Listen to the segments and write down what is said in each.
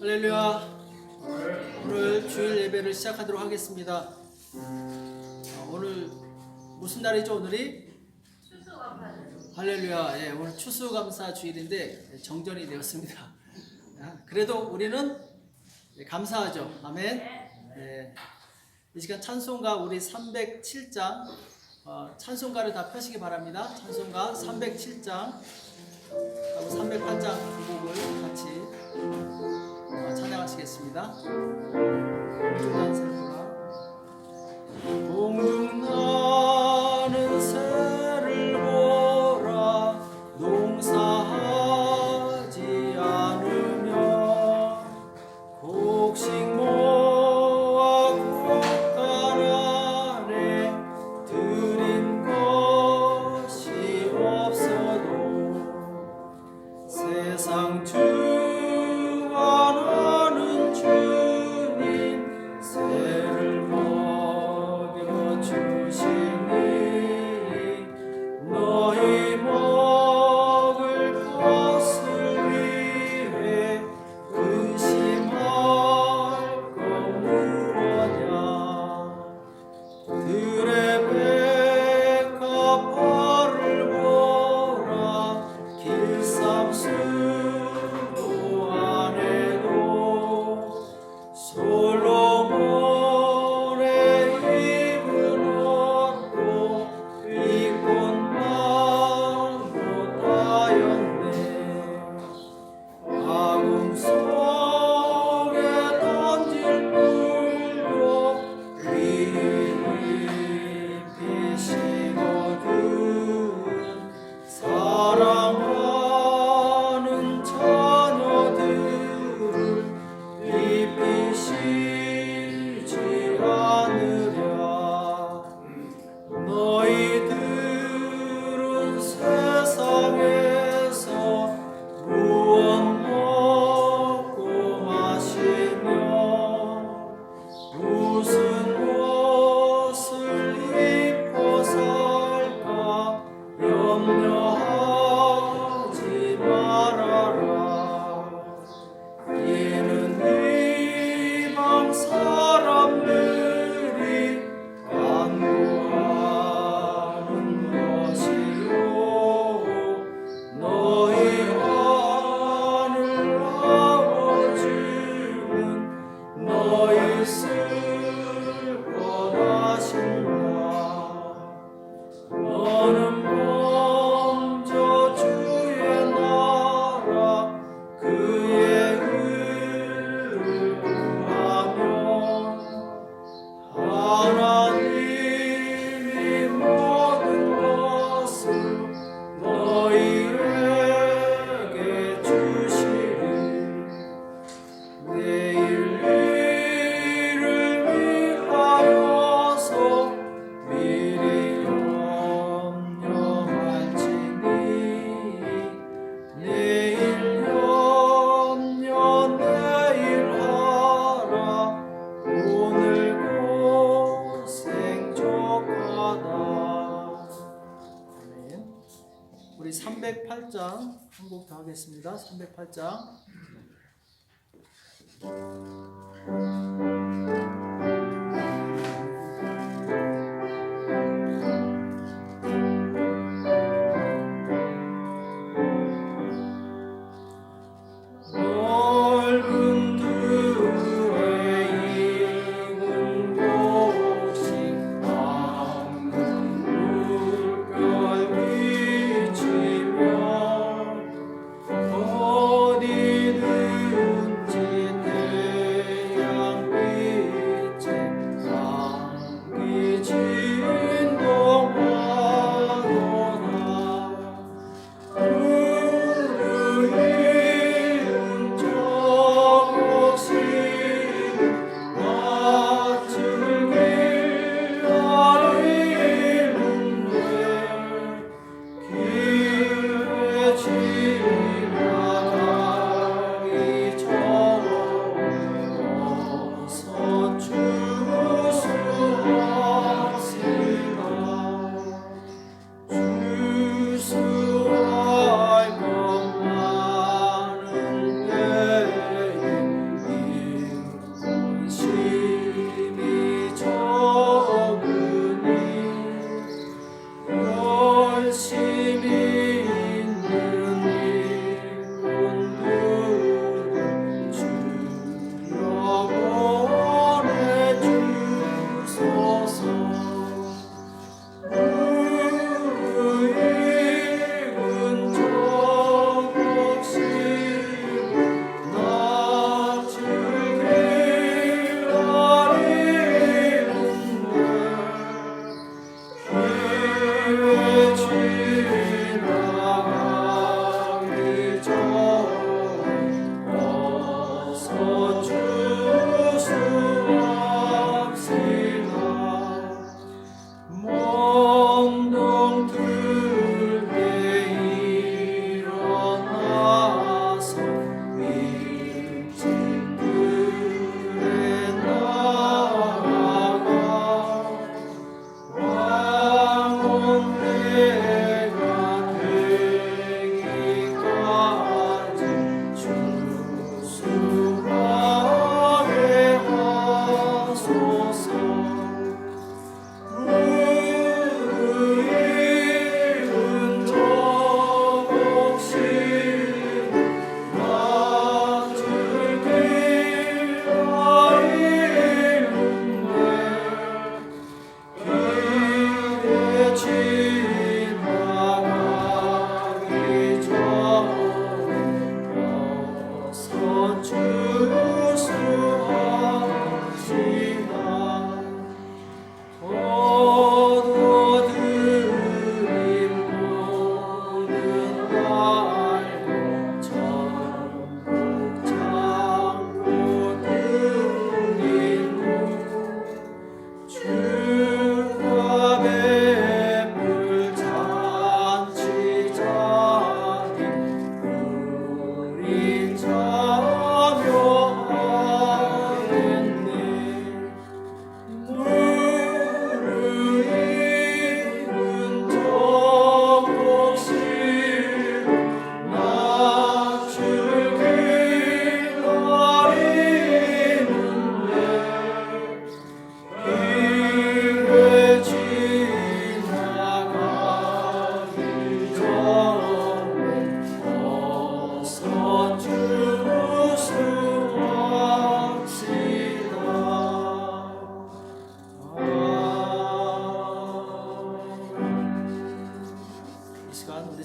할렐루야. 오늘 주일 예배를 시작하도록 하겠습니다. 오늘 무슨 날이죠? 오늘이? 추수감사. 할렐루야. 예, 오늘 추수감사 주일인데 정전이 되었습니다. 그래도 우리는 감사하죠. 아멘. 예, 이 시간 찬송가 우리 307장 찬송가를 다 펴시기 바랍니다. 찬송가 307장 하고 308장 두 곡을 같이 찬양하시겠습니다. 공중 나는 새를 보라 농사하지 않으며 곡식 모아 곡간 안에 들인 것이 없어도 세상 주관하는 주님 새를 먹여주시니 너희 먹을 것을 위해 근심할 것 무엇냐 들의 백합화를 보라 길쌈수도 안에도 솔로몬의 입은 옷도 이꽃만도 따였네 아궁 속에 던질 물도 비시거든 사랑하는 자녀들을 입히시지 않으랴 너희들은 세상에서 무엇 먹고 마시며 무슨 옷을 입고 살까 염려하지 말아라 이는 이방 사람들이 간구하는 것이요 너희 하늘 아버지는 너희 쓸 것하신다 너는 먼저 주의 나라 그의 의를 구하면 하나님이 모든 것을 너희에게 주시리 내일 일을 위하여서 미리 염려할지니 내일 염려 내일 하라 오늘 고생 족하다. 아멘. 우리 308장 한 곡 더 하겠습니다. 308장 넓은 들에 익은 곡식 맑은 물결 비치며 어디든지 태양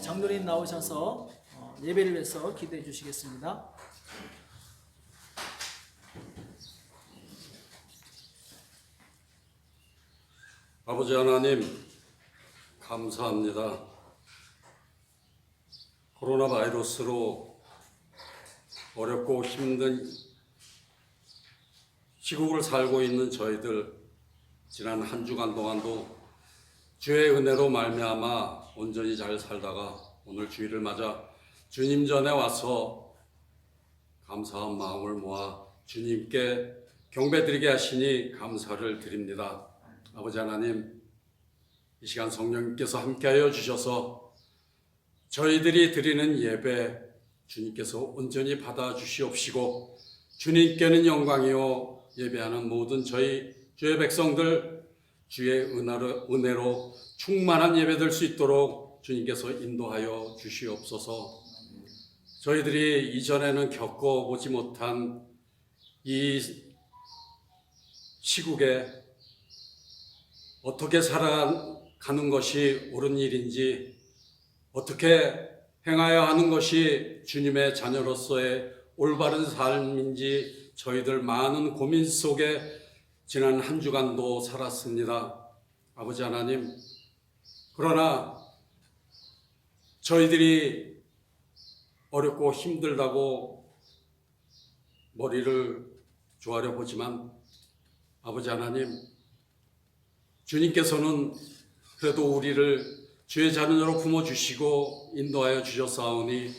장로님 나오셔서 예배를 위해서 기도해 주시겠습니다. 아버지 하나님, 감사합니다. 코로나 바이러스로 어렵고 힘든 시국을 살고 있는 저희들, 지난 한 주간 동안도 주의 은혜로 말미암아 온전히 잘 살다가 오늘 주일을 맞아 주님 전에 와서 감사한 마음을 모아 주님께 경배드리게 하시니 감사를 드립니다. 아버지 하나님, 이 시간 성령님께서 함께하여 주셔서 저희들이 드리는 예배 주님께서 온전히 받아주시옵시고 주님께는 영광이요 예배하는 모든 저희 주의 백성들 주의 은혜로 충만한 예배 될 수 있도록 주님께서 인도하여 주시옵소서. 저희들이 이전에는 겪어보지 못한 이 시국에 어떻게 살아가는 것이 옳은 일인지, 어떻게 행하여 하는 것이 주님의 자녀로서의 올바른 삶인지 저희들 많은 고민 속에 지난 한 주간도 살았습니다. 아버지 하나님, 그러나 저희들이 어렵고 힘들다고 머리를 조아려 보지만 아버지 하나님, 주님께서는 그래도 우리를 주의 자녀로 품어주시고 인도하여 주셨사오니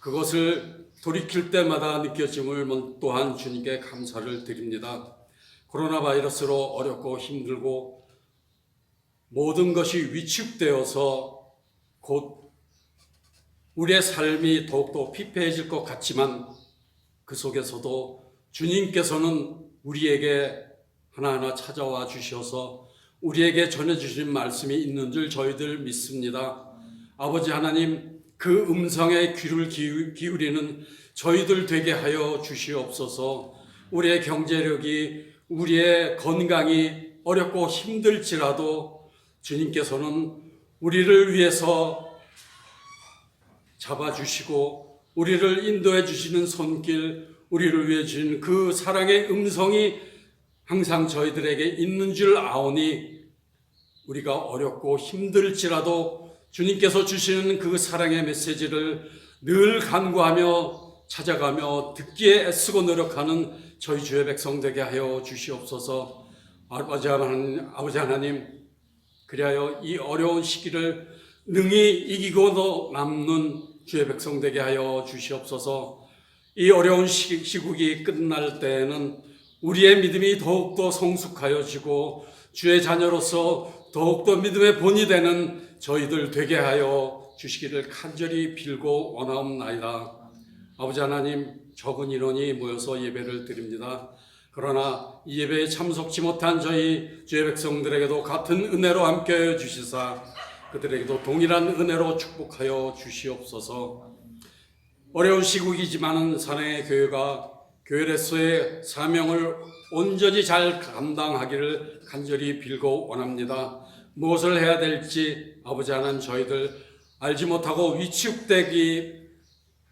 그것을 돌이킬 때마다 느껴짐을 또한 주님께 감사를 드립니다. 코로나 바이러스로 어렵고 힘들고 모든 것이 위축되어서 곧 우리의 삶이 더욱더 피폐해질 것 같지만 그 속에서도 주님께서는 우리에게 하나하나 찾아와 주셔서 우리에게 전해주신 말씀이 있는 줄 저희들 믿습니다. 아버지 하나님, 그 음성에 귀를 기울이는 저희들 되게 하여 주시옵소서. 우리의 경제력이, 우리의 건강이 어렵고 힘들지라도 주님께서는 우리를 위해서 잡아주시고 우리를 인도해 주시는 손길, 우리를 위해 주신 그 사랑의 음성이 항상 저희들에게 있는 줄 아오니 우리가 어렵고 힘들지라도 주님께서 주시는 그 사랑의 메시지를 늘 간구하며 찾아가며 듣기에 애쓰고 노력하는 저희 주의 백성 되게 하여 주시옵소서. 아버지 하나님, 그리하여 이 어려운 시기를 능히 이기고도 남는 주의 백성 되게 하여 주시옵소서. 이 어려운 시국이 끝날 때에는 우리의 믿음이 더욱더 성숙하여지고 주의 자녀로서 더욱더 믿음의 본이 되는 저희들 되게 하여 주시기를 간절히 빌고 원하옵나이다. 아버지 하나님, 적은 인원이 모여서 예배를 드립니다. 그러나 이 예배에 참석치 못한 저희 주의 백성들에게도 같은 은혜로 함께하여 주시사 그들에게도 동일한 은혜로 축복하여 주시옵소서. 어려운 시국이지만 사랑의 교회가 교회로서의 사명을 온전히 잘 감당하기를 간절히 빌고 원합니다. 무엇을 해야 될지 아버지 하나님, 저희들 알지 못하고 위축되기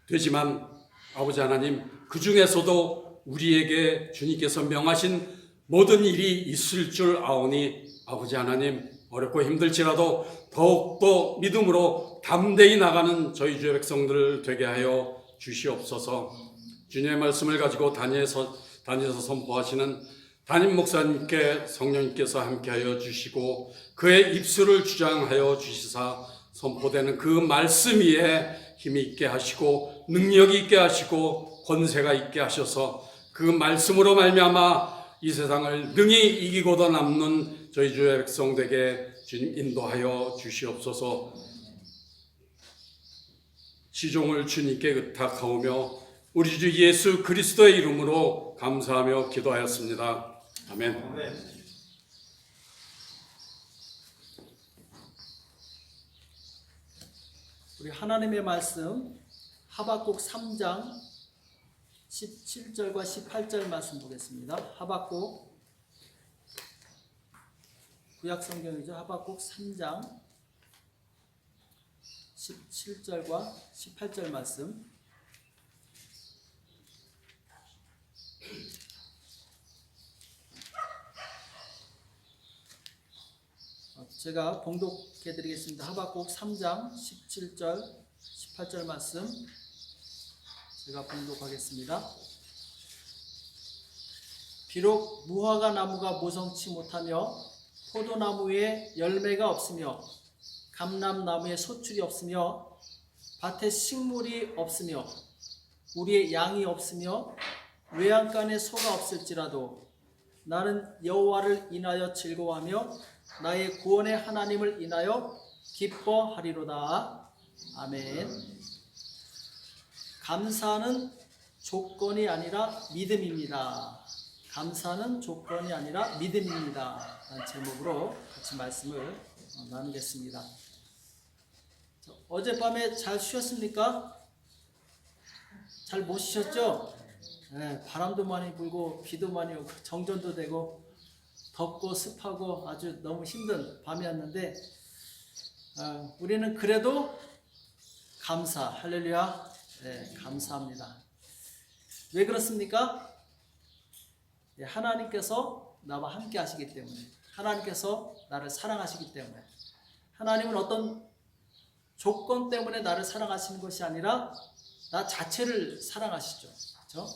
되지만 아버지 하나님, 그 중에서도 우리에게 주님께서 명하신 모든 일이 있을 줄 아오니 아버지 하나님, 어렵고 힘들지라도 더욱더 믿음으로 담대히 나가는 저희 주의 백성들 되게 하여 주시옵소서. 주님의 말씀을 가지고 다니엘서 선포하시는 담임 목사님께 성령님께서 함께하여 주시고 그의 입술을 주장하여 주시사 선포되는 그 말씀 위에 힘이 있게 하시고 능력이 있게 하시고 권세가 있게 하셔서 그 말씀으로 말미암아 이 세상을 능히 이기고도 남는 저희 주의 백성들에게 주님 인도하여 주시옵소서. 시종을 주님께 의탁하오며 우리 주 예수 그리스도의 이름으로 감사하며 기도하였습니다. 아멘. 우리 하나님의 말씀 하박국 3장 17절과 18절 말씀 보겠습니다. 하박국 구약 성경이죠. 하박국 3장 17절과 18절 말씀. 제가 봉독해 드리겠습니다. 하박국 3장 17절 18절 말씀 제가 봉독하겠습니다. 비록 무화과 나무가 모성치 못하며 포도나무에 열매가 없으며 감람나무에 소출이 없으며 밭에 식물이 없으며 우리의 양이 없으며 외양간에 소가 없을지라도 나는 여호와를 인하여 즐거워하며 나의 구원의 하나님을 인하여 기뻐하리로다. 아멘. 감사는 조건이 아니라 믿음입니다. 감사는 조건이 아니라 믿음입니다. 라는 제목으로 같이 말씀을 나누겠습니다. 어젯밤에 잘 쉬었습니까? 잘 못 쉬셨죠? 네, 바람도 많이 불고 비도 많이 오고 정전도 되고 덥고 습하고 아주 너무 힘든 밤이었는데 우리는 그래도 감사, 할렐루야, 네, 감사합니다. 왜 그렇습니까? 네, 하나님께서 나와 함께 하시기 때문에, 하나님께서 나를 사랑하시기 때문에, 하나님은 어떤 조건 때문에 나를 사랑하시는 것이 아니라 나 자체를 사랑하시죠. 그렇죠?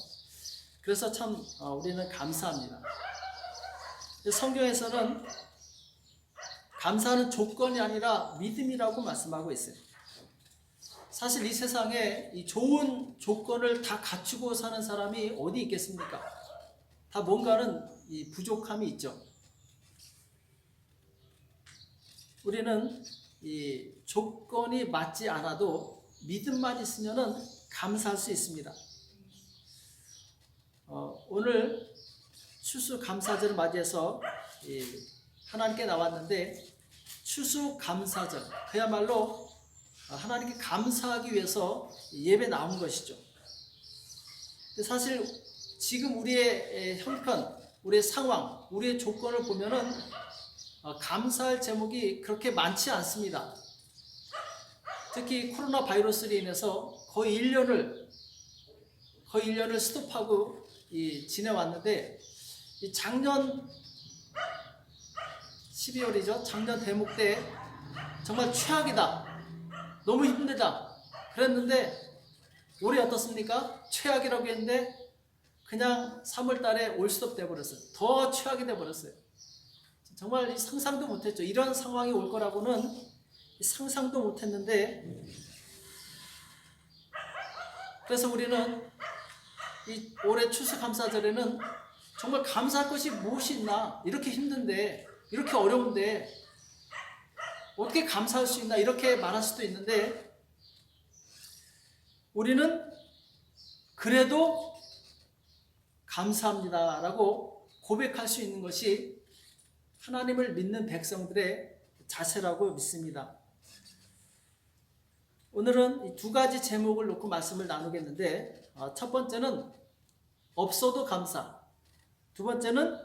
그래서 참 우리는 감사합니다. 성경에서는 감사는 조건이 아니라 믿음이라고 말씀하고 있어요. 사실 이 세상에 이 좋은 조건을 다 갖추고 사는 사람이 어디 있겠습니까? 다 뭔가는 이 부족함이 있죠. 우리는 이 조건이 맞지 않아도 믿음만 있으면은 감사할 수 있습니다. 오늘 추수감사절을 맞이해서 하나님께 나왔는데 추수감사절 그야말로 하나님께 감사하기 위해서 예배 나온 것이죠. 사실 지금 우리의 형편, 우리의 상황, 우리의 조건을 보면은 감사할 제목이 그렇게 많지 않습니다. 특히 코로나 바이러스로 인해서 거의 1년을 스톱하고 지내왔는데 작년 12월이죠. 작년 대목 때 정말 최악이다. 너무 힘들다. 그랬는데 올해 어떻습니까? 최악이라고 했는데 그냥 3월 달에 올 수도 돼버렸어요. 더 최악이 돼버렸어요. 정말 상상도 못했죠. 이런 상황이 올 거라고는 상상도 못했는데 그래서 우리는 이 올해 추수감사절에는 정말 감사할 것이 무엇이 있나? 이렇게 힘든데, 이렇게 어려운데 어떻게 감사할 수 있나? 이렇게 말할 수도 있는데 우리는 그래도 감사합니다 라고 고백할 수 있는 것이 하나님을 믿는 백성들의 자세라고 믿습니다. 오늘은 이 두 가지 제목을 놓고 말씀을 나누겠는데 첫 번째는 없어도 감사, 두 번째는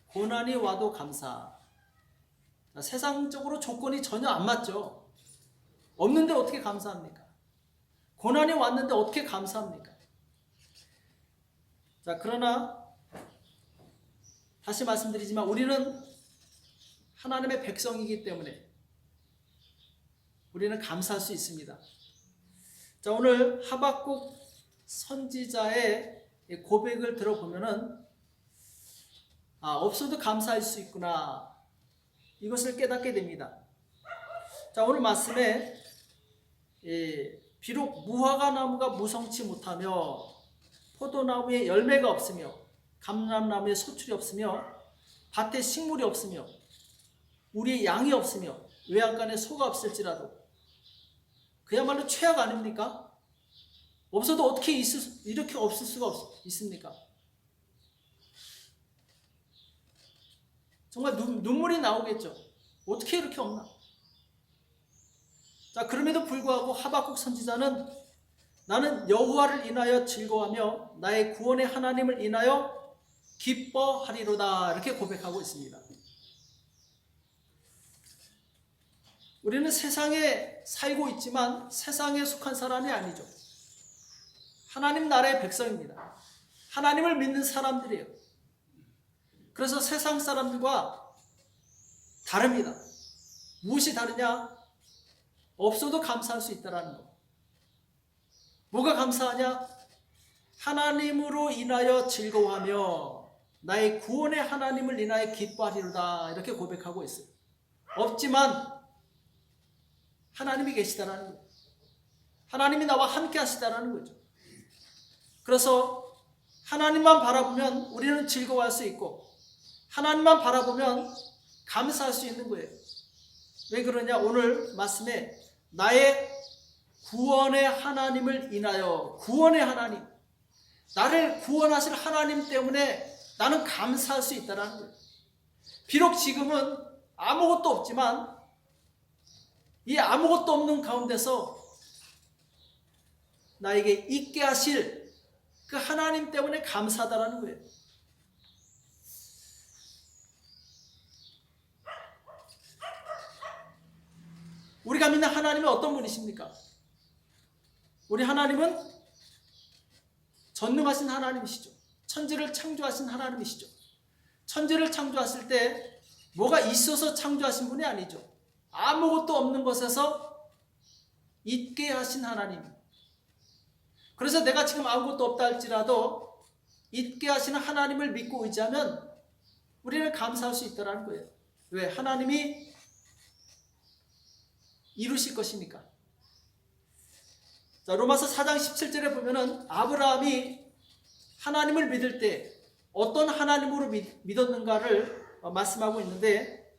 고난이 와도 감사. 세상적으로 조건이 전혀 안 맞죠. 없는데 어떻게 감사합니까? 고난이 왔는데 어떻게 감사합니까? 자, 그러나 다시 말씀드리지만 우리는 하나님의 백성이기 때문에 우리는 감사할 수 있습니다. 자, 오늘 하박국 선지자의 고백을 들어보면은 없어도 감사할 수 있구나, 이것을 깨닫게 됩니다. 자, 오늘 말씀에 비록 무화과 나무가 무성치 못하며 포도나무에 열매가 없으며 감람나무에 소출이 없으며 밭에 식물이 없으며 우리의 양이 없으며 외양간에 소가 없을지라도, 그야말로 최악 아닙니까? 없어도 어떻게 이렇게 없을 수가 있습니까? 정말 눈물이 나오겠죠. 어떻게 이렇게 없나? 자, 그럼에도 불구하고 하박국 선지자는 나는 여호와를 인하여 즐거워하며 나의 구원의 하나님을 인하여 기뻐하리로다, 이렇게 고백하고 있습니다. 우리는 세상에 살고 있지만 세상에 속한 사람이 아니죠. 하나님 나라의 백성입니다. 하나님을 믿는 사람들이에요. 그래서 세상 사람들과 다릅니다. 무엇이 다르냐? 없어도 감사할 수 있다는 거. 뭐가 감사하냐? 하나님으로 인하여 즐거워하며 나의 구원의 하나님을 인하여 기뻐하리로다, 이렇게 고백하고 있어요. 없지만 하나님이 계시다라는 거예요. 하나님이 나와 함께 하시다라는 거죠. 그래서 하나님만 바라보면 우리는 즐거워할 수 있고 하나님만 바라보면 감사할 수 있는 거예요. 왜 그러냐? 오늘 말씀에 나의 구원의 하나님을 인하여, 구원의 하나님, 나를 구원하실 하나님 때문에 나는 감사할 수 있다는 거예요. 비록 지금은 아무것도 없지만 이 아무것도 없는 가운데서 나에게 있게 하실 그 하나님 때문에 감사하다라는 거예요. 우리가 믿는 하나님은 어떤 분이십니까? 우리 하나님은 전능하신 하나님이시죠. 천지를 창조하신 하나님이시죠. 천지를 창조하실 때 뭐가 있어서 창조하신 분이 아니죠. 아무것도 없는 것에서 있게 하신 하나님. 그래서 내가 지금 아무것도 없다 할지라도 있게 하시는 하나님을 믿고 의지하면 우리는 감사할 수 있다는 거예요. 왜? 하나님이 이루실 것이니까. 자, 로마서 4장 17절에 보면은 아브라함이 하나님을 믿을 때 어떤 하나님으로 믿었는가를 말씀하고 있는데,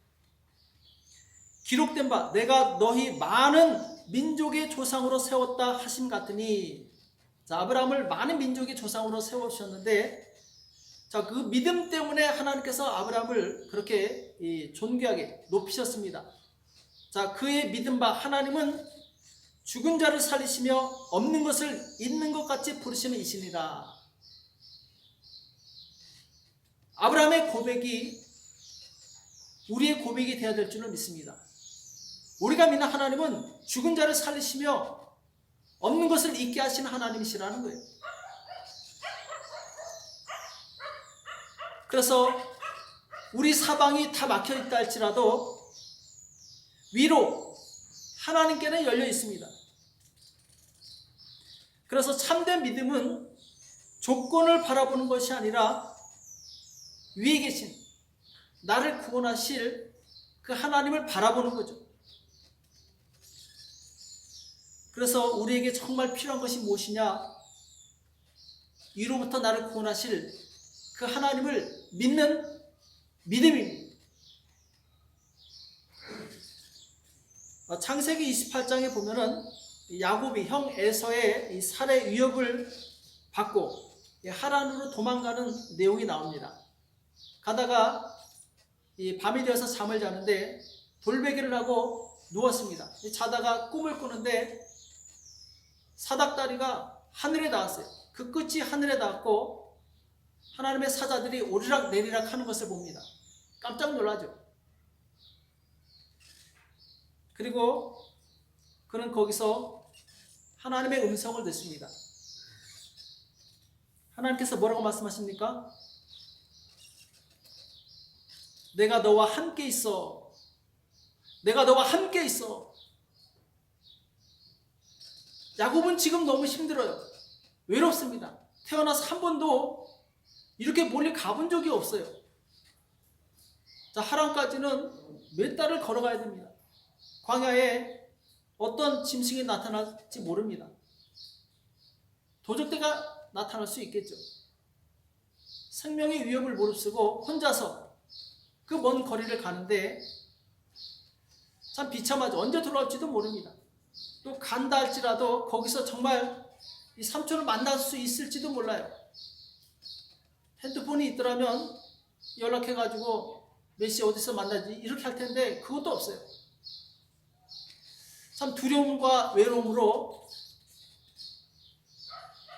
기록된 바 내가 너희 많은 민족의 조상으로 세웠다 하심 같으니, 자, 아브라함을 많은 민족의 조상으로 세우셨는데, 자, 그 믿음 때문에 하나님께서 아브라함을 그렇게 존귀하게 높이셨습니다. 자, 그의 믿음 바 하나님은 죽은 자를 살리시며 없는 것을 있는 것 같이 부르시는 이시니라. 아브라함의 고백이 우리의 고백이 되어야 될 줄을 믿습니다. 우리가 믿는 하나님은 죽은 자를 살리시며 없는 것을 있게 하시는 하나님이시라는 거예요. 그래서 우리 사방이 다 막혀 있다 할지라도 위로 하나님께는 열려 있습니다. 그래서 참된 믿음은 조건을 바라보는 것이 아니라 위에 계신 나를 구원하실 그 하나님을 바라보는 거죠. 그래서 우리에게 정말 필요한 것이 무엇이냐? 위로부터 나를 구원하실 그 하나님을 믿는 믿음입니다. 창세기 28장에 보면은 야곱이 형 에서의 이 살해 위협을 받고 하란으로 도망가는 내용이 나옵니다. 가다가 이 밤이 되어서 잠을 자는데 돌베개를 하고 누웠습니다. 자다가 꿈을 꾸는데 사닥다리가 하늘에 닿았어요. 그 끝이 하늘에 닿았고 하나님의 사자들이 오르락 내리락 하는 것을 봅니다. 깜짝 놀라죠. 그리고 그는 거기서 하나님의 음성을 듣습니다. 하나님께서 뭐라고 말씀하십니까? 내가 너와 함께 있어. 내가 너와 함께 있어. 야곱은 지금 너무 힘들어요. 외롭습니다. 태어나서 한 번도 이렇게 멀리 가본 적이 없어요. 자, 하란까지는 몇 달을 걸어가야 됩니다. 광야에 어떤 짐승이 나타날지 모릅니다. 도적대가 나타날 수 있겠죠. 생명의 위협을 무릅쓰고 혼자서 그 먼 거리를 가는데 참 비참하죠. 언제 돌아올지도 모릅니다. 또 간다 할지라도 거기서 정말 이 삼촌을 만날 수 있을지도 몰라요. 핸드폰이 있더라면 연락해가지고 몇 시 어디서 만나지 이렇게 할 텐데 그것도 없어요. 참 두려움과 외로움으로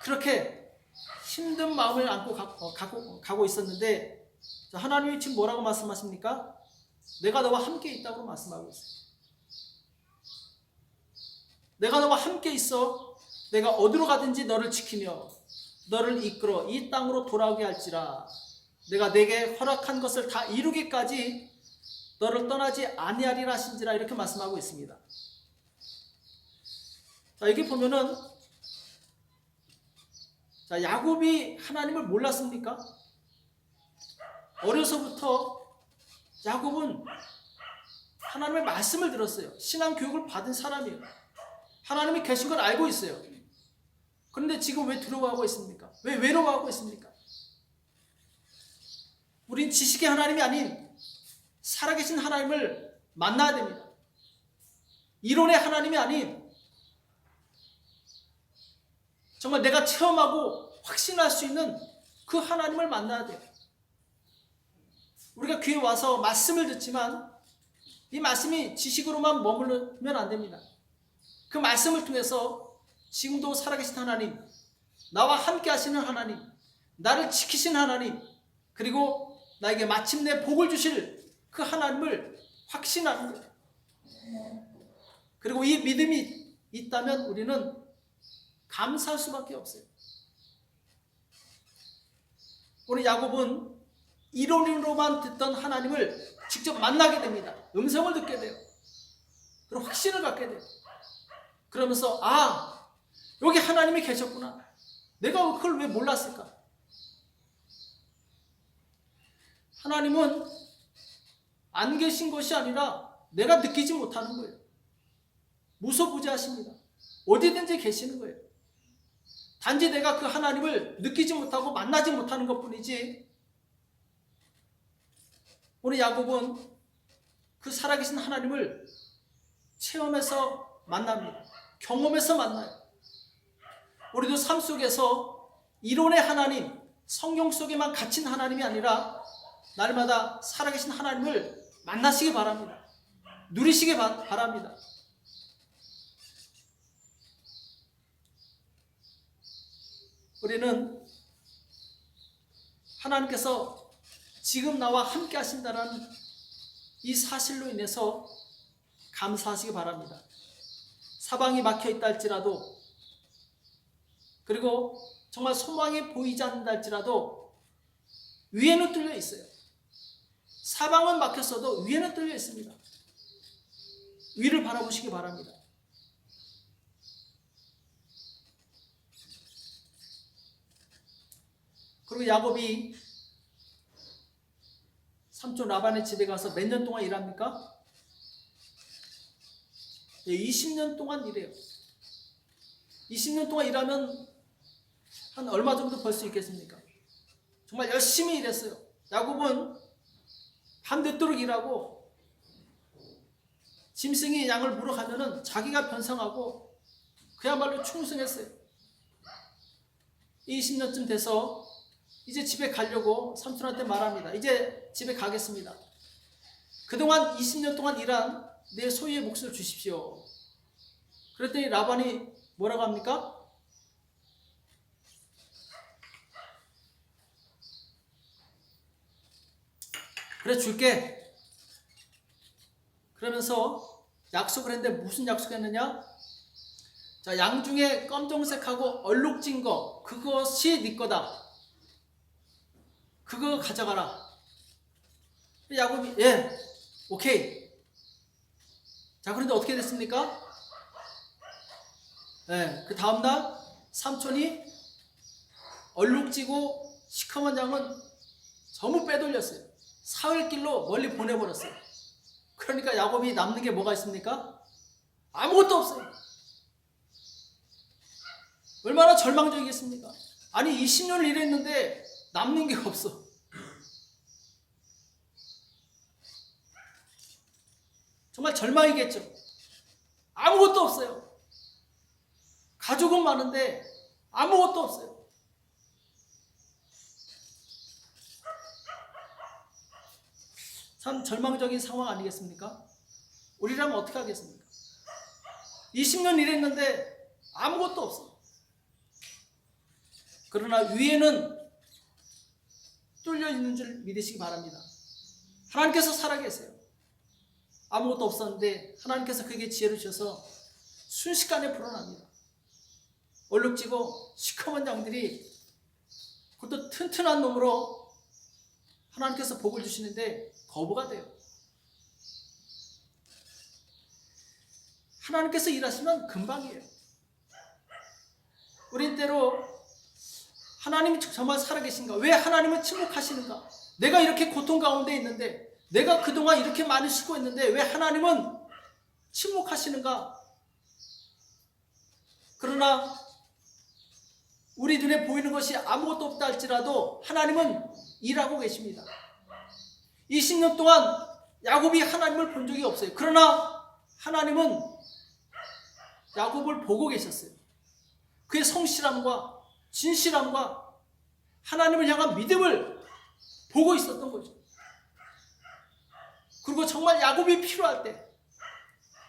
그렇게 힘든 마음을 안고 가고 있었는데 하나님이 지금 뭐라고 말씀하십니까? 내가 너와 함께 있다고 말씀하고 있어요. 내가 너와 함께 있어. 내가 어디로 가든지 너를 지키며 너를 이끌어 이 땅으로 돌아오게 할지라. 내가 내게 허락한 것을 다 이루기까지 너를 떠나지 아니하리라 하신지라 이렇게 말씀하고 있습니다. 자, 여기 보면은 자, 야곱이 하나님을 몰랐습니까? 어려서부터 야곱은 하나님의 말씀을 들었어요. 신앙 교육을 받은 사람이에요. 하나님이 계신 걸 알고 있어요. 그런데 지금 왜 두려워하고 있습니까? 왜 외로워하고 있습니까? 우린 지식의 하나님이 아닌 살아계신 하나님을 만나야 됩니다. 이론의 하나님이 아닌 정말 내가 체험하고 확신할 수 있는 그 하나님을 만나야 돼요. 우리가 귀에 와서 말씀을 듣지만 이 말씀이 지식으로만 머무르면 안 됩니다. 그 말씀을 통해서 지금도 살아계신 하나님, 나와 함께 하시는 하나님, 나를 지키신 하나님, 그리고 나에게 마침내 복을 주실 그 하나님을 확신하는 거예요. 그리고 이 믿음이 있다면 우리는 감사할 수밖에 없어요. 우리 야곱은 이론으로만 듣던 하나님을 직접 만나게 됩니다. 음성을 듣게 돼요. 그리고 확신을 갖게 돼요. 그러면서 여기 하나님이 계셨구나. 내가 그걸 왜 몰랐을까? 하나님은 안 계신 것이 아니라 내가 느끼지 못하는 거예요. 무소부재하십니다. 어디든지 계시는 거예요. 단지 내가 그 하나님을 느끼지 못하고 만나지 못하는 것뿐이지 우리 야곱은 그 살아계신 하나님을 체험해서 만납니다. 경험해서 만나요. 우리도 삶 속에서 이론의 하나님, 성경 속에만 갇힌 하나님이 아니라 날마다 살아계신 하나님을 만나시기 바랍니다. 누리시기 바랍니다. 우리는 하나님께서 지금 나와 함께 하신다는 이 사실로 인해서 감사하시기 바랍니다. 사방이 막혀 있다 할지라도, 그리고 정말 소망이 보이지 않는다 할지라도 위에는 뚫려 있어요. 사방은 막혔어도 위에는 뚫려 있습니다. 위를 바라보시기 바랍니다. 그리고 야곱이 삼촌 라반의 집에 가서 몇 년 동안 일합니까? 20년 동안 일해요. 20년 동안 일하면 한 얼마 정도 벌 수 있겠습니까? 정말 열심히 일했어요. 야곱은 밤늦도록 일하고 짐승이 양을 물어가면은 자기가 변상하고 그야말로 충성했어요. 20년쯤 돼서 이제 집에 가려고 삼촌한테 말합니다. 이제 집에 가겠습니다. 그동안 20년 동안 일한 내 소유의 몫을 주십시오. 그랬더니 라반이 뭐라고 합니까? 그래 줄게. 그러면서 약속을 했는데 무슨 약속했느냐? 자, 양 중에 검정색하고 얼룩진 거, 그것이 네 거다. 그거 가져가라. 야곱이 예, 오케이. 자, 그런데 어떻게 됐습니까? 예, 그 다음날 삼촌이 얼룩지고 시커먼 양은 전부 빼돌렸어요. 사흘길로 멀리 보내버렸어요. 그러니까 야곱이 남는 게 뭐가 있습니까? 아무것도 없어요. 얼마나 절망적이겠습니까? 아니 20년을 일했는데 남는 게 없어. 정말 절망이겠죠. 아무것도 없어요. 가족은 많은데 아무것도 없어요. 참 절망적인 상황 아니겠습니까? 우리라면 어떻게 하겠습니까? 20년 일했는데 아무것도 없어. 그러나 위에는 뚫려 있는 줄 믿으시기 바랍니다. 하나님께서 살아계세요. 아무것도 없었는데 하나님께서 그에게 지혜를 주셔서 순식간에 불어납니다. 얼룩지고 시커먼 양들이 그것도 튼튼한 놈으로 하나님께서 복을 주시는데 거부가 돼요. 하나님께서 일하시면 금방이에요. 우린 때로 하나님이 정말 살아계신가? 왜 하나님은 침묵하시는가? 내가 이렇게 고통 가운데 있는데, 내가 그동안 이렇게 많이 쉬고 있는데 왜 하나님은 침묵하시는가? 그러나 우리 눈에 보이는 것이 아무것도 없다 할지라도 하나님은 일하고 계십니다. 20년 동안 야곱이 하나님을 본 적이 없어요. 그러나 하나님은 야곱을 보고 계셨어요. 그의 성실함과 진실함과 하나님을 향한 믿음을 보고 있었던 거죠. 그리고 정말 야곱이 필요할 때,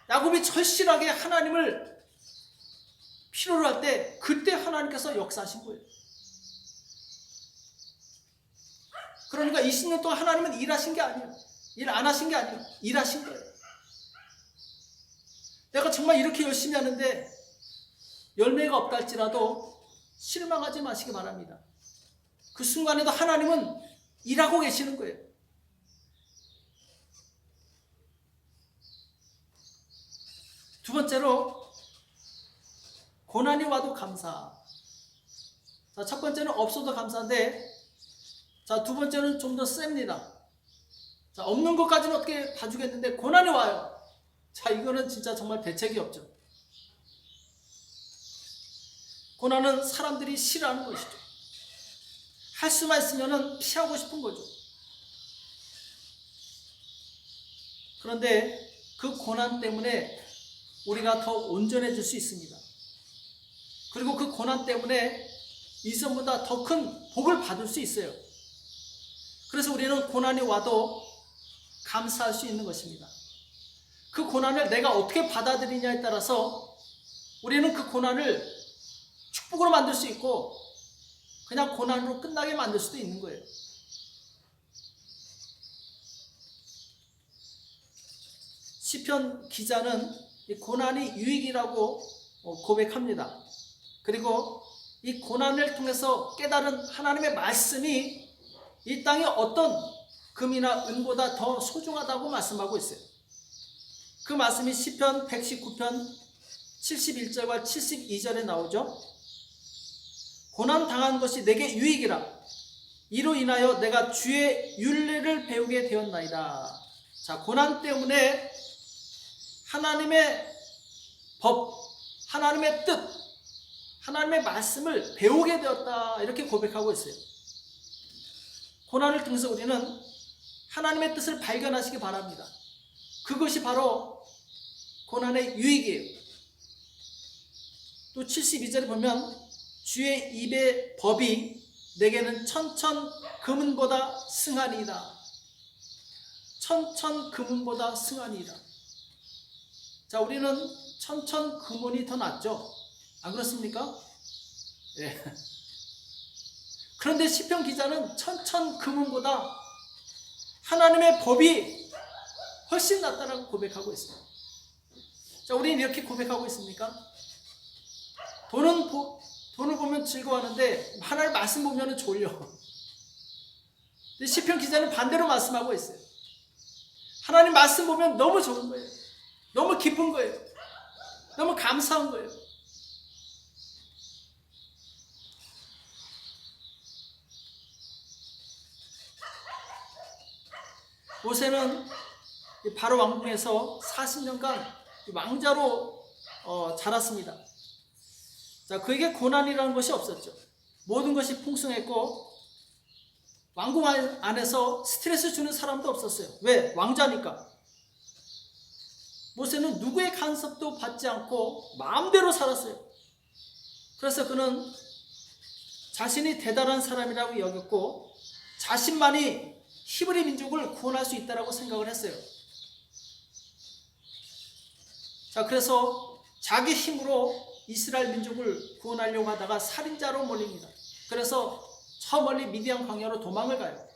야곱이 절실하게 하나님을 필요로 할 때, 그때 하나님께서 역사하신 거예요. 그러니까 20년 동안 하나님은 일하신 게 아니에요. 일 안 하신 게 아니에요. 일하신 거예요. 내가 정말 이렇게 열심히 하는데 열매가 없다 할지라도 실망하지 마시기 바랍니다. 그 순간에도 하나님은 일하고 계시는 거예요. 두 번째로 고난이 와도 감사. 자, 첫 번째는 없어도 감사인데, 자, 두 번째는 좀 더 셉니다. 자, 없는 것까지는 어떻게 봐주겠는데 고난이 와요. 자, 이거는 진짜 정말 대책이 없죠. 고난은 사람들이 싫어하는 것이죠. 할 수만 있으면 피하고 싶은 거죠. 그런데 그 고난 때문에 우리가 더 온전해질 수 있습니다. 그리고 그 고난 때문에 이전보다 더 큰 복을 받을 수 있어요. 그래서 우리는 고난이 와도 감사할 수 있는 것입니다. 그 고난을 내가 어떻게 받아들이냐에 따라서 우리는 그 고난을 축복으로 만들 수 있고 그냥 고난으로 끝나게 만들 수도 있는 거예요. 시편 기자는 이 고난이 유익이라고 고백합니다. 그리고 이 고난을 통해서 깨달은 하나님의 말씀이 이 땅에 어떤 금이나 은보다 더 소중하다고 말씀하고 있어요. 그 말씀이 시편 119편 71절과 72절에 나오죠. 고난 당한 것이 내게 유익이라. 이로 인하여 내가 주의 율례를 배우게 되었나이다. 자, 고난 때문에 하나님의 법, 하나님의 뜻, 하나님의 말씀을 배우게 되었다. 이렇게 고백하고 있어요. 고난을 통해서 우리는 하나님의 뜻을 발견하시기 바랍니다. 그것이 바로 고난의 유익이에요. 또 72절에 보면 주의 입의 법이 내게는 천천 금은보다 승하니이다. 천천 금은보다 승하니이다. 자, 우리는 천천 금은이 더 낫죠? 안 그렇습니까? 예. 그런데 시편 기자는 천천 금은보다 하나님의 법이 훨씬 낫다라고 고백하고 있습니다. 자, 우리는 이렇게 고백하고 있습니까? 돈을 보면 즐거워하는데 하나님 말씀 보면 졸려. 근데 시편 기자는 반대로 말씀하고 있어요. 하나님 말씀 보면 너무 좋은 거예요. 너무 기쁜 거예요. 너무 감사한 거예요. 모세는 바로 왕궁에서 40년간 왕자로 자랐습니다. 자, 그에게 고난이라는 것이 없었죠. 모든 것이 풍성했고 왕궁 안에서 스트레스 주는 사람도 없었어요. 왜? 왕자니까. 모세는 누구의 간섭도 받지 않고 마음대로 살았어요. 그래서 그는 자신이 대단한 사람이라고 여겼고 자신만이 히브리 민족을 구원할 수 있다고 생각을 했어요. 자, 그래서 자기 힘으로 이스라엘 민족을 구원하려고 하다가 살인자로 몰립니다. 그래서 저 멀리 미디안 광야로 도망을 가요.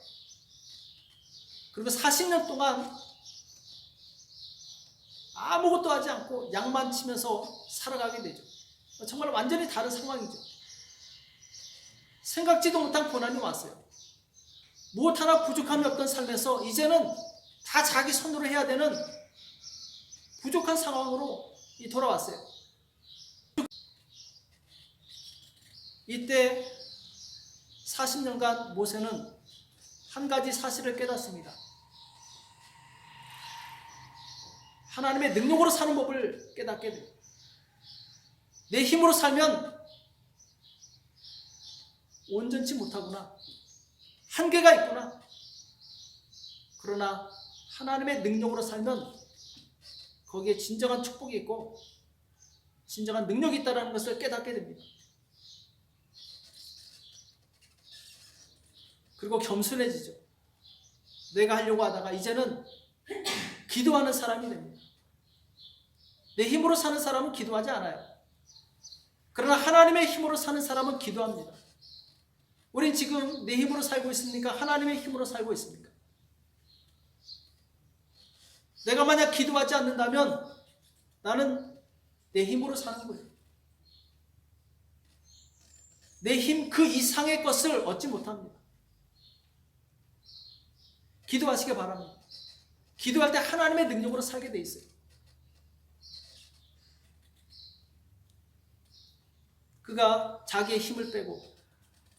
그리고 40년 동안 아무것도 하지 않고 양만 치면서 살아가게 되죠. 정말 완전히 다른 상황이죠. 생각지도 못한 고난이 왔어요. 무엇 하나 부족함이 없던 삶에서 이제는 다 자기 손으로 해야 되는 부족한 상황으로 돌아왔어요. 이때 40년간 모세는 한 가지 사실을 깨닫습니다. 하나님의 능력으로 사는 법을 깨닫게 돼요. 내 힘으로 살면 온전치 못하구나. 한계가 있구나. 그러나 하나님의 능력으로 살면 거기에 진정한 축복이 있고 진정한 능력이 있다는 것을 깨닫게 됩니다. 그리고 겸손해지죠. 내가 하려고 하다가 이제는 기도하는 사람이 됩니다. 내 힘으로 사는 사람은 기도하지 않아요. 그러나 하나님의 힘으로 사는 사람은 기도합니다. 우린 지금 내 힘으로 살고 있습니까? 하나님의 힘으로 살고 있습니까? 내가 만약 기도하지 않는다면 나는 내 힘으로 사는 거예요. 내 힘 그 이상의 것을 얻지 못합니다. 기도하시기 바랍니다. 기도할 때 하나님의 능력으로 살게 돼 있어요. 그가 자기의 힘을 빼고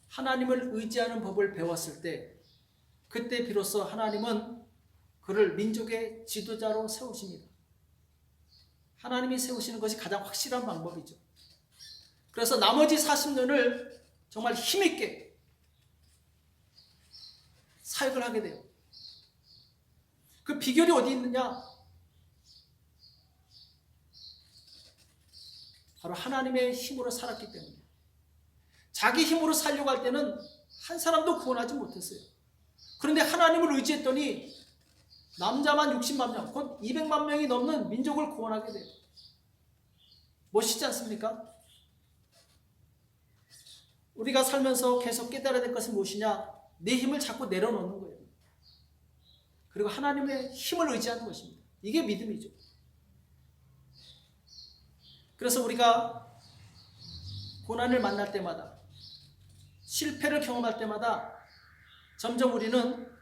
하나님을 의지하는 법을 배웠을 때 그때 비로소 하나님은 그를 민족의 지도자로 세우십니다. 하나님이 세우시는 것이 가장 확실한 방법이죠. 그래서 나머지 40년을 정말 힘있게 사역을 하게 돼요. 그 비결이 어디 있느냐? 바로 하나님의 힘으로 살았기 때문에. 자기 힘으로 살려고 할 때는 한 사람도 구원하지 못했어요. 그런데 하나님을 의지했더니 남자만 60만 명, 곧 200만 명이 넘는 민족을 구원하게 돼요. 멋있지 않습니까? 우리가 살면서 계속 깨달아야 될 것은 무엇이냐? 내 힘을 자꾸 내려놓는 거예요. 그리고 하나님의 힘을 의지하는 것입니다. 이게 믿음이죠. 그래서 우리가 고난을 만날 때마다, 실패를 경험할 때마다 점점 우리는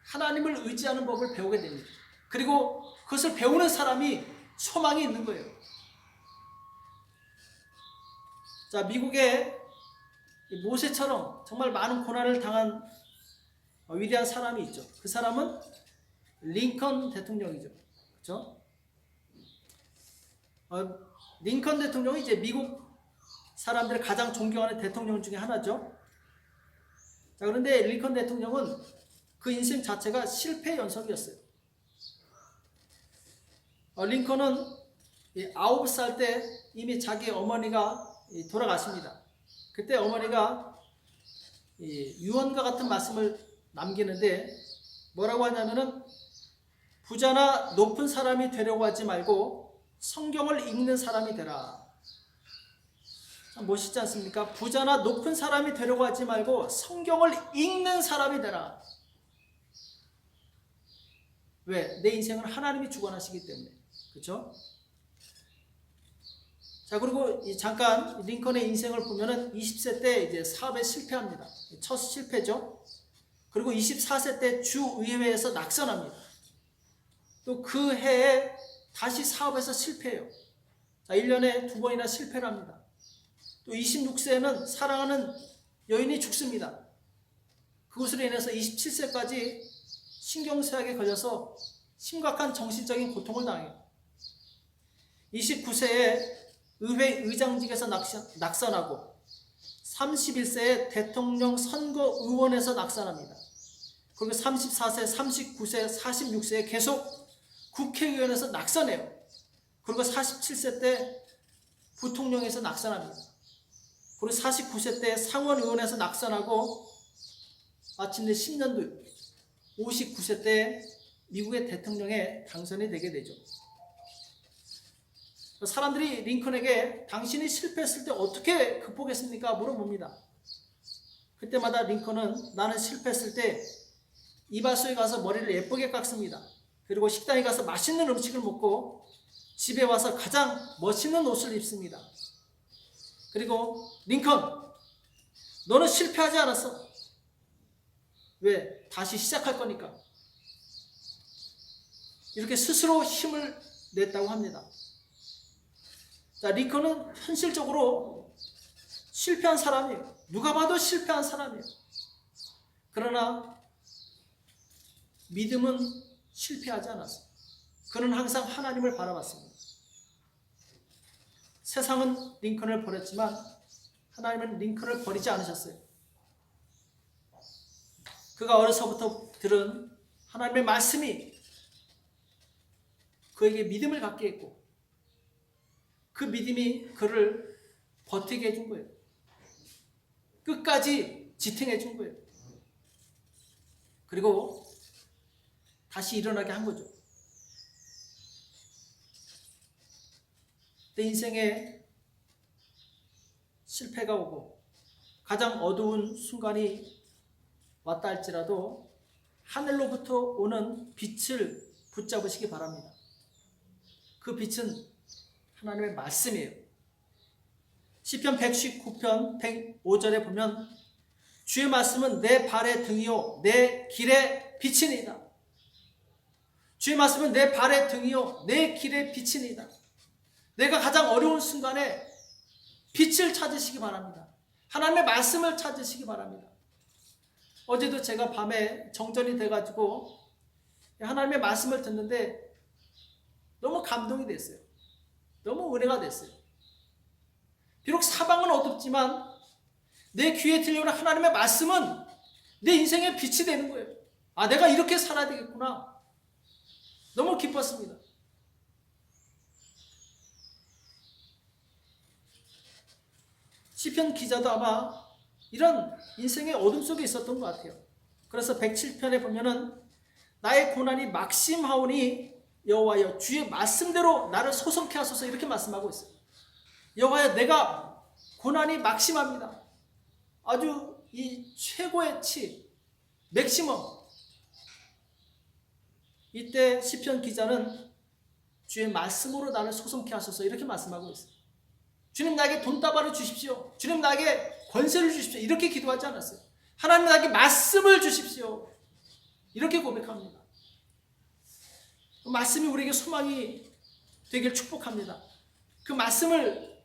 하나님을 의지하는 법을 배우게 됩니다. 그리고 그것을 배우는 사람이 소망이 있는 거예요. 자, 미국에 모세처럼 정말 많은 고난을 당한 위대한 사람이 있죠. 그 사람은 링컨 대통령이죠. 그렇죠? 링컨 대통령이 이제 미국 사람들이 가장 존경하는 대통령 중에 하나죠. 자, 그런데 링컨 대통령은 그 인생 자체가 실패 연속이었어요. 링컨은 9살 때 이미 자기 어머니가 돌아가십니다. 그때 어머니가 유언과 같은 말씀을 남기는데 뭐라고 하냐면은 부자나 높은 사람이 되려고 하지 말고 성경을 읽는 사람이 되라. 참 멋있지 않습니까? 부자나 높은 사람이 되려고 하지 말고 성경을 읽는 사람이 되라. 왜? 내 인생은 하나님이 주관하시기 때문에. 그렇죠? 자, 그리고 잠깐 링컨의 인생을 보면은 20세 때 이제 사업에 실패합니다. 첫 실패죠. 그리고 24세 때 주의회에서 낙선합니다. 또 그 해에 다시 사업에서 실패해요. 자, 1년에 2번이나 실패를 합니다. 또 26세에는 사랑하는 여인이 죽습니다. 그것으로 인해서 27세까지 신경쇠약에 걸려서 심각한 정신적인 고통을 당해요. 29세에 의회 의장직에서 낙선하고 31세에 대통령 선거의원에서 낙선합니다. 그리고 34세, 39세, 46세에 계속 국회의원에서 낙선해요. 그리고 47세 때 부통령에서 낙선합니다. 그리고 49세 때 상원의원에서 낙선하고 마침내 10년 뒤 59세 때 미국의 대통령에 당선이 되게 되죠. 사람들이 링컨에게 당신이 실패했을 때 어떻게 극복했습니까? 물어봅니다. 그때마다 링컨은 나는 실패했을 때 이발소에 가서 머리를 예쁘게 깎습니다. 그리고 식당에 가서 맛있는 음식을 먹고 집에 와서 가장 멋있는 옷을 입습니다. 그리고 링컨, 너는 실패하지 않았어. 왜? 다시 시작할 거니까. 이렇게 스스로 힘을 냈다고 합니다. 자, 링컨은 현실적으로 실패한 사람이에요. 누가 봐도 실패한 사람이에요. 그러나 믿음은 실패하지 않았어요. 그는 항상 하나님을 바라봤습니다. 세상은 링컨을 버렸지만 하나님은 링컨을 버리지 않으셨어요. 그가 어려서부터 들은 하나님의 말씀이 그에게 믿음을 갖게 했고 그 믿음이 그를 버티게 해준 거예요. 끝까지 지탱해 준 거예요. 그리고 다시 일어나게 한 거죠. 내 인생에 실패가 오고 가장 어두운 순간이 왔다 할지라도 하늘로부터 오는 빛을 붙잡으시기 바랍니다. 그 빛은 하나님의 말씀이에요. 시편 119편 105절에 보면 주의 말씀은 내 발의 등이요 내 길의 빛이니이다. 주의 말씀은 내 발의 등이요 내 길의 빛이니이다. 내가 가장 어려운 순간에 빛을 찾으시기 바랍니다. 하나님의 말씀을 찾으시기 바랍니다. 어제도 제가 밤에 정전이 돼가지고 하나님의 말씀을 듣는데 너무 감동이 됐어요. 너무 은혜가 됐어요. 비록 사방은 어둡지만 내 귀에 들려오는 하나님의 말씀은 내 인생의 빛이 되는 거예요. 아, 내가 이렇게 살아야 되겠구나. 너무 기뻤습니다. 시편 기자도 아마 이런 인생의 어둠 속에 있었던 것 같아요. 그래서 107편에 보면은 나의 고난이 막심하오니 여호와여 주의 말씀대로 나를 소성케 하소서 이렇게 말씀하고 있어요. 여호와여 내가 고난이 막심합니다. 아주 이 최고의 치, 맥시멈. 이때 시편 기자는 주의 말씀으로 나를 소성케 하소서 이렇게 말씀하고 있어요. 주님 나에게 돈다발을 주십시오. 주님 나에게 권세를 주십시오. 이렇게 기도하지 않았어요. 하나님 나에게 말씀을 주십시오. 이렇게 고백합니다. 그 말씀이 우리에게 소망이 되길 축복합니다. 그 말씀을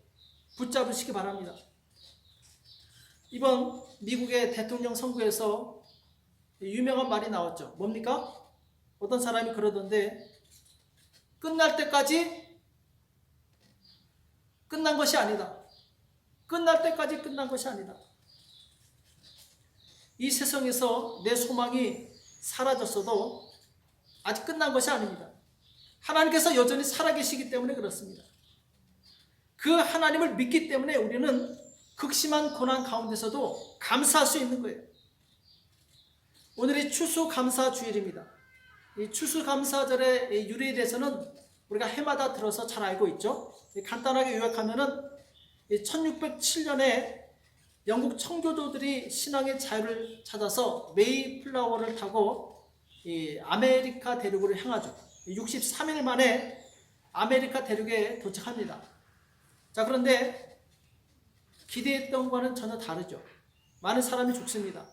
붙잡으시기 바랍니다. 이번 미국의 대통령 선거에서 유명한 말이 나왔죠. 뭡니까? 어떤 사람이 그러던데 끝날 때까지 끝난 것이 아니다. 끝날 때까지 끝난 것이 아니다. 이 세상에서 내 소망이 사라졌어도 아직 끝난 것이 아닙니다. 하나님께서 여전히 살아계시기 때문에 그렇습니다. 그 하나님을 믿기 때문에 우리는 극심한 고난 가운데서도 감사할 수 있는 거예요. 오늘이 추수감사주일입니다. 이 추수감사절의 유래에 대해서는 우리가 해마다 들어서 잘 알고 있죠. 간단하게 요약하면은 1607년에 영국 청교도들이 신앙의 자유를 찾아서 메이플라워를 타고 아메리카 대륙으로 향하죠. 63일 만에 아메리카 대륙에 도착합니다. 자, 그런데 기대했던 것과는 전혀 다르죠. 많은 사람이 죽습니다.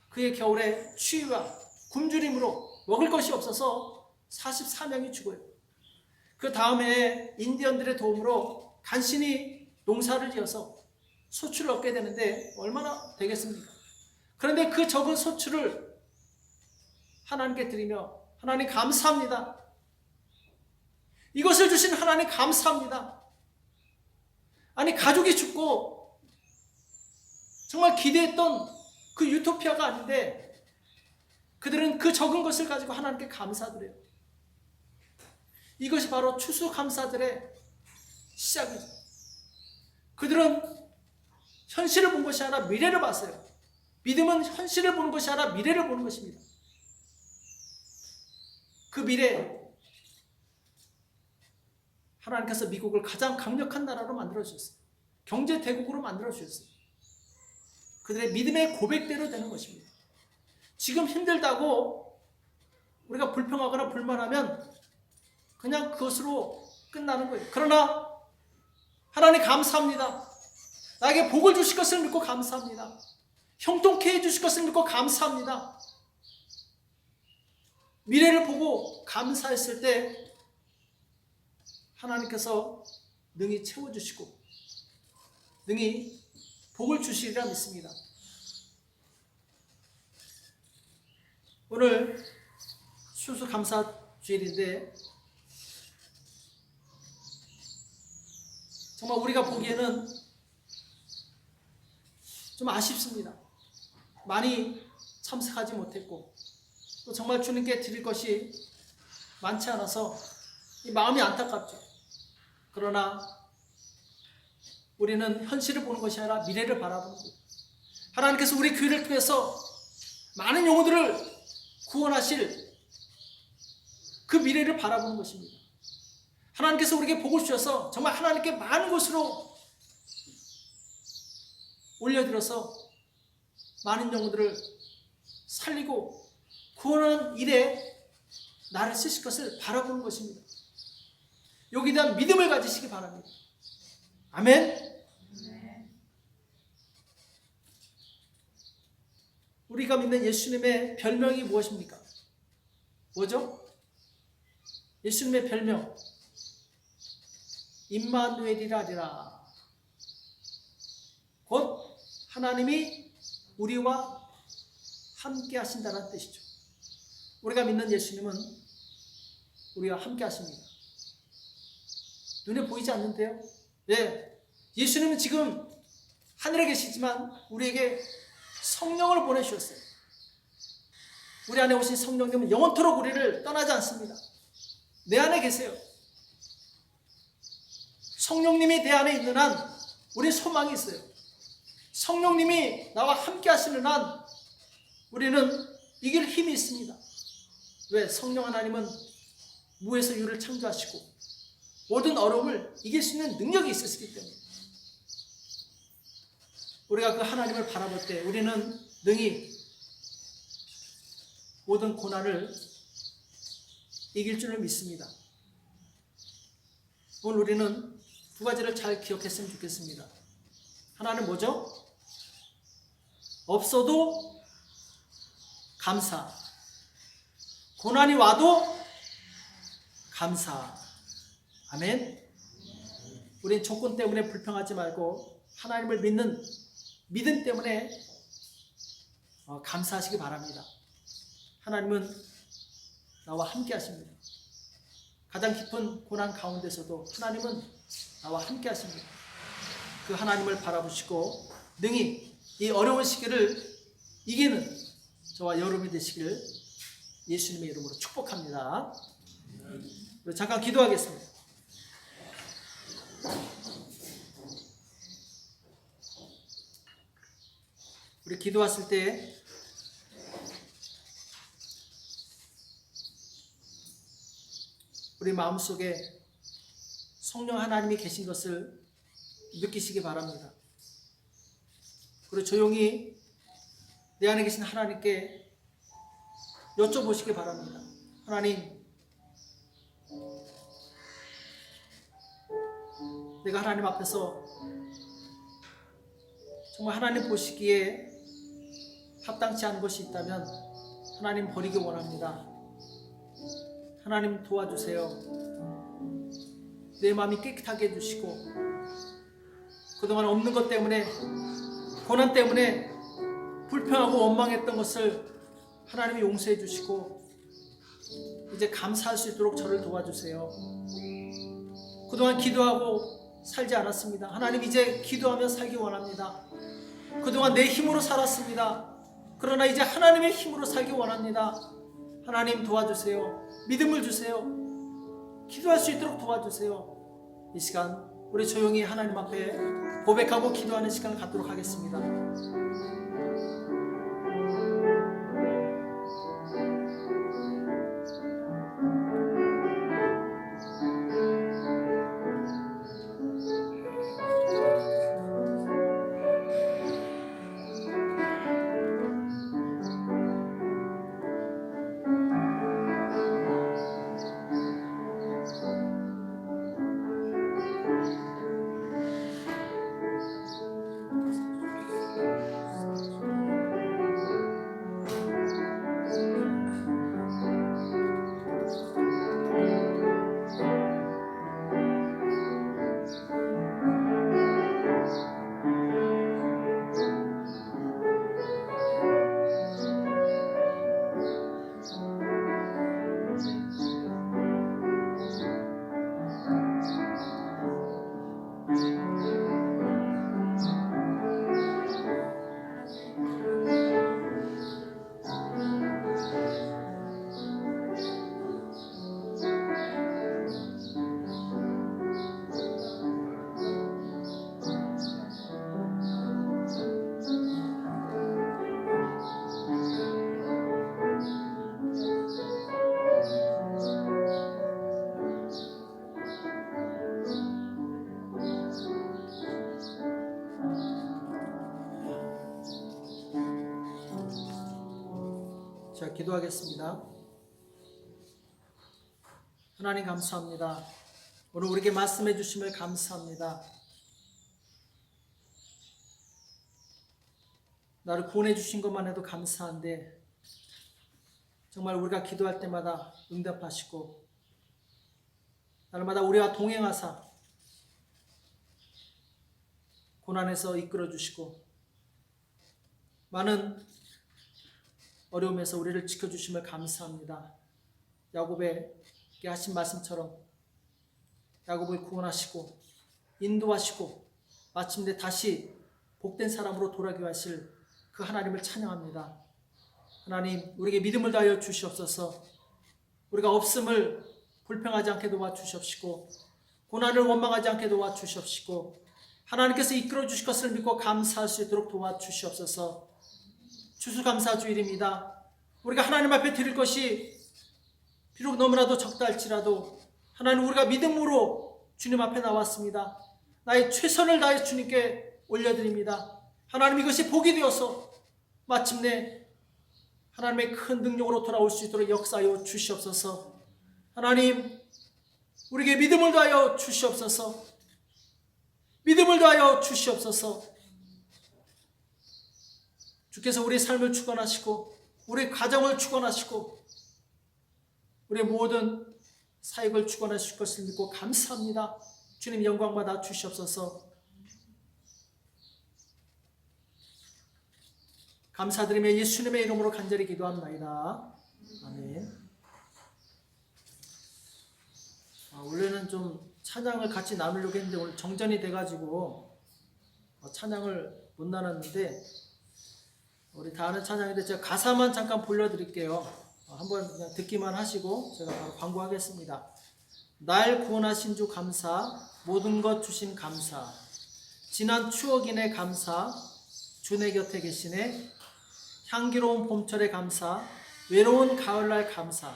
그의 겨울에 추위와 굶주림으로 먹을 것이 없어서 44명이 죽어요. 그 다음에 인디언들의 도움으로 간신히 농사를 지어서 소출을 얻게 되는데 얼마나 되겠습니까? 그런데 그 적은 소출을 하나님께 드리며 하나님 감사합니다. 이것을 주신 하나님 감사합니다. 아니, 가족이 죽고 정말 기대했던 그 유토피아가 아닌데 그들은 그 적은 것을 가지고 하나님께 감사드려요. 이것이 바로 추수감사들의 시작이죠. 그들은 현실을 본 것이 아니라 미래를 봤어요. 믿음은 현실을 보는 것이 아니라 미래를 보는 것입니다. 그 미래, 하나님께서 미국을 가장 강력한 나라로 만들어주셨어요. 경제 대국으로 만들어주셨어요. 그들의 믿음의 고백대로 되는 것입니다. 지금 힘들다고 우리가 불평하거나 불만하면 그냥 그것으로 끝나는 거예요. 그러나 하나님 감사합니다. 나에게 복을 주실 것을 믿고 감사합니다. 형통케 해주실 것을 믿고 감사합니다. 미래를 보고 감사했을 때 하나님께서 능히 채워주시고 능히 복을 주시리라 믿습니다. 오늘 추수감사주일인데 정말 우리가 보기에는 좀 아쉽습니다. 많이 참석하지 못했고 또 정말 주님께 드릴 것이 많지 않아서 이 마음이 안타깝죠. 그러나 우리는 현실을 보는 것이 아니라 미래를 바라보는 거예요. 하나님께서 우리 교회를 통해서 많은 영혼들을 구원하실 그 미래를 바라보는 것입니다. 하나님께서 우리에게 복을 주셔서 정말 하나님께 많은 곳으로 올려드려서 많은 영혼들을 살리고 구원하는 일에 나를 쓰실 것을 바라보는 것입니다. 여기에 대한 믿음을 가지시기 바랍니다. 아멘. 우리가 믿는 예수님의 별명이 무엇입니까? 뭐죠? 예수님의 별명 임마누엘이라 하리라. 곧 하나님이 우리와 함께 하신다는 뜻이죠. 우리가 믿는 예수님은 우리와 함께 하십니다. 눈에 보이지 않는데요? 네, 예수님은 지금 하늘에 계시지만 우리에게 성령을 보내주셨어요. 우리 안에 오신 성령님은 영원토록 우리를 떠나지 않습니다. 내 안에 계세요. 성령님이 내 안에 있는 한 우리 소망이 있어요. 성령님이 나와 함께 하시는 한 우리는 이길 힘이 있습니다. 왜? 성령 하나님은 무에서 유를 창조하시고 모든 어려움을 이길 수 있는 능력이 있으시기 때문에 우리가 그 하나님을 바라볼 때 우리는 능히 모든 고난을 이길 줄을 믿습니다. 오늘 우리는 두 가지를 잘 기억했으면 좋겠습니다. 하나는 뭐죠? 없어도 감사. 고난이 와도 감사. 아멘. 우린 조건 때문에 불평하지 말고 하나님을 믿는 믿음 때문에 감사하시기 바랍니다. 하나님은 나와 함께 하십니다. 가장 깊은 고난 가운데서도 하나님은 나와 함께 하십니다. 그 하나님을 바라보시고 능히 이 어려운 시기를 이기는 저와 여러분이 되시기를 예수님의 이름으로 축복합니다. 우리 잠깐 기도하겠습니다. 우리 기도했을 때 우리 마음속에 성령 하나님이 계신 것을 느끼시기 바랍니다. 그리고 조용히 내 안에 계신 하나님께 여쭤보시기 바랍니다. 하나님, 내가 하나님 앞에서 정말 하나님 보시기에 합당치 않은 것이 있다면 하나님 버리기 원합니다. 하나님 도와주세요. 내 마음이 깨끗하게 해주시고 그동안 없는 것 때문에 고난 때문에 불평하고 원망했던 것을 하나님이 용서해 주시고 이제 감사할 수 있도록 저를 도와주세요. 그동안 기도하고 살지 않았습니다. 하나님 이제 기도하며 살기 원합니다. 그동안 내 힘으로 살았습니다. 그러나 이제 하나님의 힘으로 살기 원합니다. 하나님 도와주세요. 믿음을 주세요. 기도할 수 있도록 도와주세요. 이 시간 우리 조용히 하나님 앞에 고백하고 기도하는 시간을 갖도록 하겠습니다. 자, 기도하겠습니다. 하나님 감사합니다. 오늘 우리에게 말씀해 주심을 감사합니다. 나를 구원해 주신 것만 해도 감사한데 정말 우리가 기도할 때마다 응답하시고 날마다 우리와 동행하사 고난에서 이끌어 주시고 많은 어려움에서 우리를 지켜주심을 감사합니다. 야곱에게 하신 말씀처럼 야곱을 구원하시고 인도하시고 마침내 다시 복된 사람으로 돌아가게 하실 그 하나님을 찬양합니다. 하나님 우리에게 믿음을 다하여 주시옵소서. 우리가 없음을 불평하지 않게 도와주시옵시고 고난을 원망하지 않게 도와주시옵시고 하나님께서 이끌어 주실 것을 믿고 감사할 수 있도록 도와주시옵소서. 추수감사주일입니다. 우리가 하나님 앞에 드릴 것이 비록 너무나도 적다 할지라도 하나님 우리가 믿음으로 주님 앞에 나왔습니다. 나의 최선을 다해 주님께 올려드립니다. 하나님 이것이 복이 되어서 마침내 하나님의 큰 능력으로 돌아올 수 있도록 역사하여 주시옵소서. 하나님 우리에게 믿음을 다하여 주시옵소서. 믿음을 다하여 주시옵소서. 주께서 우리의 삶을 주관하시고 우리의 가정을 주관하시고 우리의 모든 사역을 주관하실 것을 믿고 감사합니다. 주님 영광받아 주시옵소서. 감사드리며 예수님의 이름으로 간절히 기도합나이다. 아멘. 원래는 좀 찬양을 같이 나누려고 했는데 오늘 정전이 돼가지고 찬양을 못 나눴는데 우리 다 아는 찬양인데 제가 가사만 잠깐 불러드릴게요. 한번 그냥 듣기만 하시고 제가 바로 광고하겠습니다. 날 구원하신 주 감사, 모든 것 주신 감사, 지난 추억이네 감사, 주 내 곁에 계시네, 향기로운 봄철에 감사, 외로운 가을날 감사,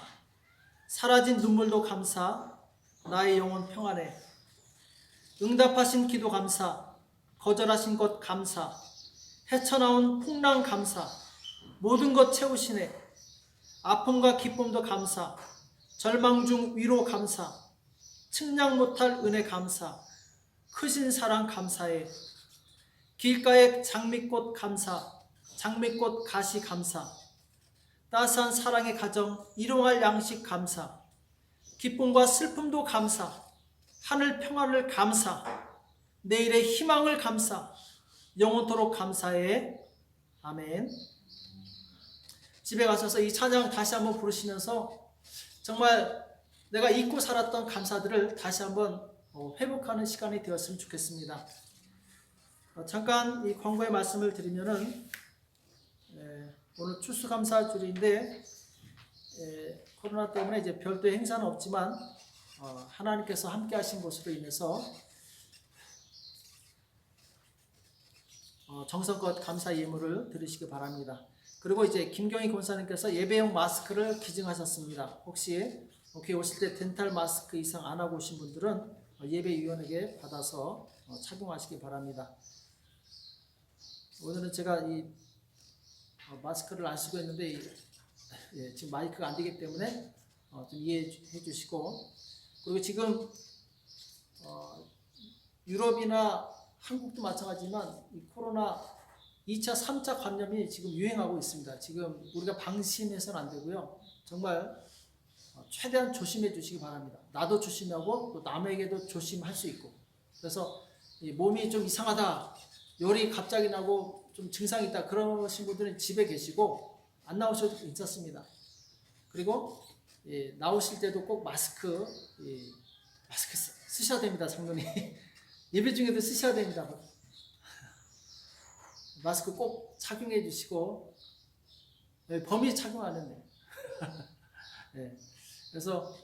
사라진 눈물도 감사, 나의 영혼 평안해, 응답하신 기도 감사, 거절하신 것 감사, 헤쳐나온 풍랑 감사, 모든 것 채우시네, 아픔과 기쁨도 감사, 절망 중 위로 감사, 측량 못할 은혜 감사, 크신 사랑 감사해. 길가의 장미꽃 감사, 장미꽃 가시 감사. 따스한 사랑의 가정, 일용할 양식 감사. 기쁨과 슬픔도 감사. 하늘 평화를 감사. 내일의 희망을 감사. 영원토록 감사해. 아멘. 집에 가셔서 이 찬양 다시 한번 부르시면서 정말 내가 잊고 살았던 감사들을 다시 한번 회복하는 시간이 되었으면 좋겠습니다. 잠깐 이 광고의 말씀을 드리면은 오늘 추수감사주일인데 코로나 때문에 이제 별도의 행사는 없지만 하나님께서 함께 하신 것으로 인해서 정성껏 감사 예물을 드리시기 바랍니다. 그리고 이제 김경희 권사님께서 예배용 마스크를 기증하셨습니다. 혹시 교회 오실 때 덴탈 마스크 이상 안 하고 오신 분들은 예배위원에게 받아서 착용하시기 바랍니다. 오늘은 제가 이 마스크를 안 쓰고 있는데 지금 마이크가 안 되기 때문에 좀 이해해 주시고, 그리고 지금 유럽이나 한국도 마찬가지지만 이 코로나 2차, 3차 감염이 지금 유행하고 있습니다. 지금 우리가 방심해서는 안 되고요. 정말 최대한 조심해 주시기 바랍니다. 나도 조심하고 또 남에게도 조심할 수 있고. 그래서 이 몸이 좀 이상하다, 열이 갑자기 나고 좀 증상이 있다 그러신 분들은 집에 계시고 안 나오셔도 괜찮습니다. 그리고 나오실 때도 꼭 마스크 쓰셔야 됩니다. 장로님 예배 중에도 쓰셔야 됩니다. 마스크 꼭 착용해 주시고, 범위 착용 안 했네. 네. 그래서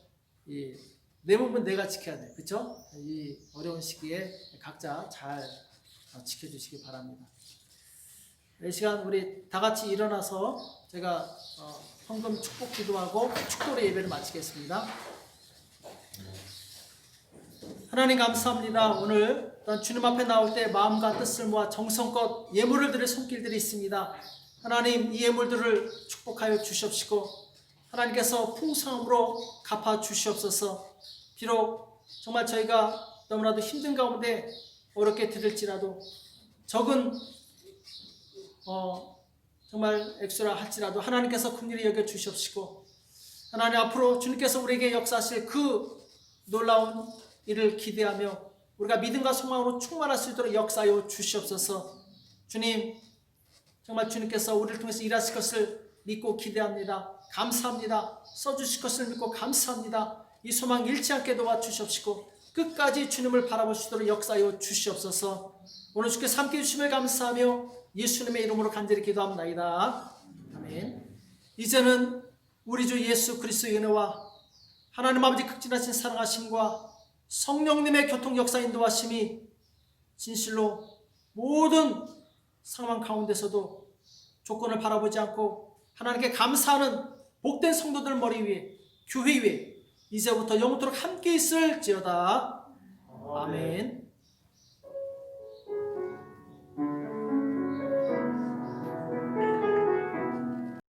내 몸은 내가 지켜야 돼, 그렇죠? 이 어려운 시기에 각자 잘 지켜주시기 바랍니다. 이 시간 우리 다 같이 일어나서 제가 헌금 축복 기도하고 축도의 예배를 마치겠습니다. 하나님 감사합니다. 오늘 주님 앞에 나올 때 마음과 뜻을 모아 정성껏 예물을 드릴 손길들이 있습니다. 하나님, 이 예물들을 축복하여 주시옵시고 하나님께서 풍성함으로 갚아 주시옵소서. 비록 정말 저희가 너무나도 힘든 가운데 어렵게 드릴지라도 적은 정말 액수라 할지라도 하나님께서 긍휼히 여겨 주시옵시고, 하나님 앞으로 주님께서 우리에게 역사하실 그 놀라운 일을 기대하며 우리가 믿음과 소망으로 충만할 수 있도록 역사하여 주시옵소서. 주님, 정말 주님께서 우리를 통해서 일하실 것을 믿고 기대합니다. 감사합니다. 써주실 것을 믿고 감사합니다. 이 소망 잃지 않게 도와주시옵시고 끝까지 주님을 바라볼 수 있도록 역사하여 주시옵소서. 오늘 주께서 함께 해주심을 감사하며 예수님의 이름으로 간절히 기도합니다. 아멘. 이제는 우리 주 예수 그리스도의 은혜와 하나님 아버지 극진하신 사랑하심과 성령님의 교통 역사 인도하심이 진실로 모든 상황 가운데서도 조건을 바라보지 않고 하나님께 감사하는 복된 성도들 머리 위에, 교회 위에 이제부터 영원토록 함께 있을지어다. 아멘.